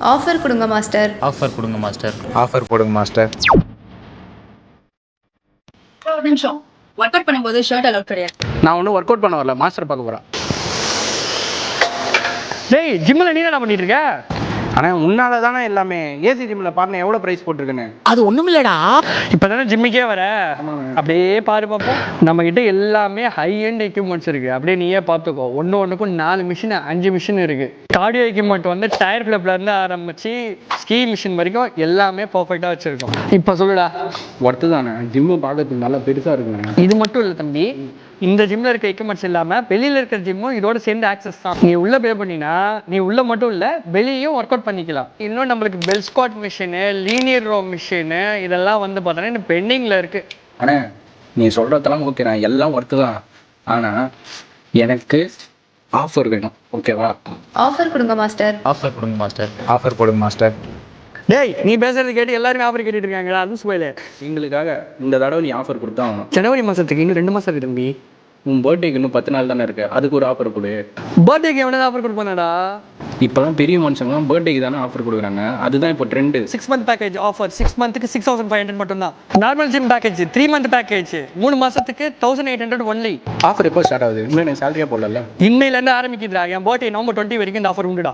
Offer கொடுங்க master. Offer கொடுங்க master. Offer போடுங்க மாஸ்டர். ஒரு நிமிஷம். ஒர்க் அவுட் பண்ணும்போது ஷர்ட் அலவுட் கிடையாது. நான் ஒன்றும் ஒர்க் அவுட் பண்ண வரல, மாஸ்டர் பார்க்க போகிறேன். டேய் ஜிம்மில் நீ என்ன பண்ணிட்டு இருக்க? ஆனால் உன்னால தானே எல்லாமே. ஏசி ஜிம்மில் பாருங்க எவ்வளோ ப்ரைஸ் போட்டிருக்குன்னு. அது ஒன்றும் இல்லைடா, இப்போ தானே ஜிம்முக்கே வர. அப்படியே பாரு பார்ப்போம். நம்மக்கிட்ட எல்லாமே ஹை அண்ட் எக்யூப்மெண்ட்ஸ் இருக்குது. அப்படியே நீயே பார்த்துக்கோ. ஒன்றுக்கும் 4 மிஷின் 5 மிஷின் இருக்குது. கார்டியோ எக்யூப்மெண்ட் வந்து டயர் ஃபிளப்லேருந்து ஆரம்பித்து ஸ்கீ மிஷின் வரைக்கும் எல்லாமே பர்ஃபெக்டாக வச்சுருக்கோம். இப்போ சொல்லுடா. ஒர்த்து தானே, ஜிம்மு பார்க்கறதுக்கு நல்லா பெருசாக இருக்குங்க. இது மட்டும் இல்லை தம்பி, இந்த ஜிம்மில் இருக்க எக்யூப்மெண்ட்ஸ் இல்லாமல் வெளியில் இருக்கிற ஜிம்மும் இதோட சேர்ந்து ஆக்சஸ் தான். நீ உள்ளே பே பண்ணினா நீ உள்ளே மட்டும் இல்லை வெளியும் ஒர்க் அவுட் பண்ணிக்கலாம். இன்னும் நம்மளுக்கு belt squat machine, linear row machine இதெல்லாம் வந்து பார்த்தோன்னா இன்னும் பெண்டிங்கில் இருக்குது. ஆனால் நீ சொல்கிறதெல்லாம் ஓகே, நான் எல்லாம் ஒர்த்து தான். ஆனால் எனக்கு ஆஃபர் வேணும், ஓகேவா? ஆஃபர் கொடுங்க மாஸ்டர். ஆஃபர் கொடுங்க மாஸ்டர். ஆஃபர் போடுங்க மாஸ்டர். டேய் நீ பேசுறது கேட்டு எல்லாருமே ஆஃபர் கேட்டுட்டு இருக்காங்களா? அதுவும் சுவையில் எங்களுக்காக இந்த தடவை நீ ஆஃபர் கொடுத்தா ஆகணும். ஜனவரி மாதத்துக்கு இன்னும் 2 மாதம் இருக்கு தம்பி. உன் பர்த்டேக்கு இன்னும் 10 நாள் தானே இருக்கு, அதுக்கு ஒரு ஆஃபர் கொடு. பர்த்டேக்கு எவ்வளோ ஆஃபர் கொடுப்பானடா? இப்போலாம் பெரிய மனுஷங்களாம் பர்த்டேக்கு தானே ஆஃபர் கொடுக்குறாங்க, அதுதான் இப்போ ட்ரெண்டு. 6 month package offer. 6 மந்த்துக்கு 6500 மட்டும்தான். Normal gym package 3 month package 3 மாதத்துக்கு 1800 ஒன்லி. ஆஃபர் எப்போ ஸ்டார்ட் ஆகுது? இன்னும் எனக்கு சேலரியாக போடல. இன்னையிலேருந்து ஆரம்பிக்குதுடா. என் பர்த்டே நவம்பர் 20 வரைக்கும் இந்த ஆஃபர் உண்டுடா.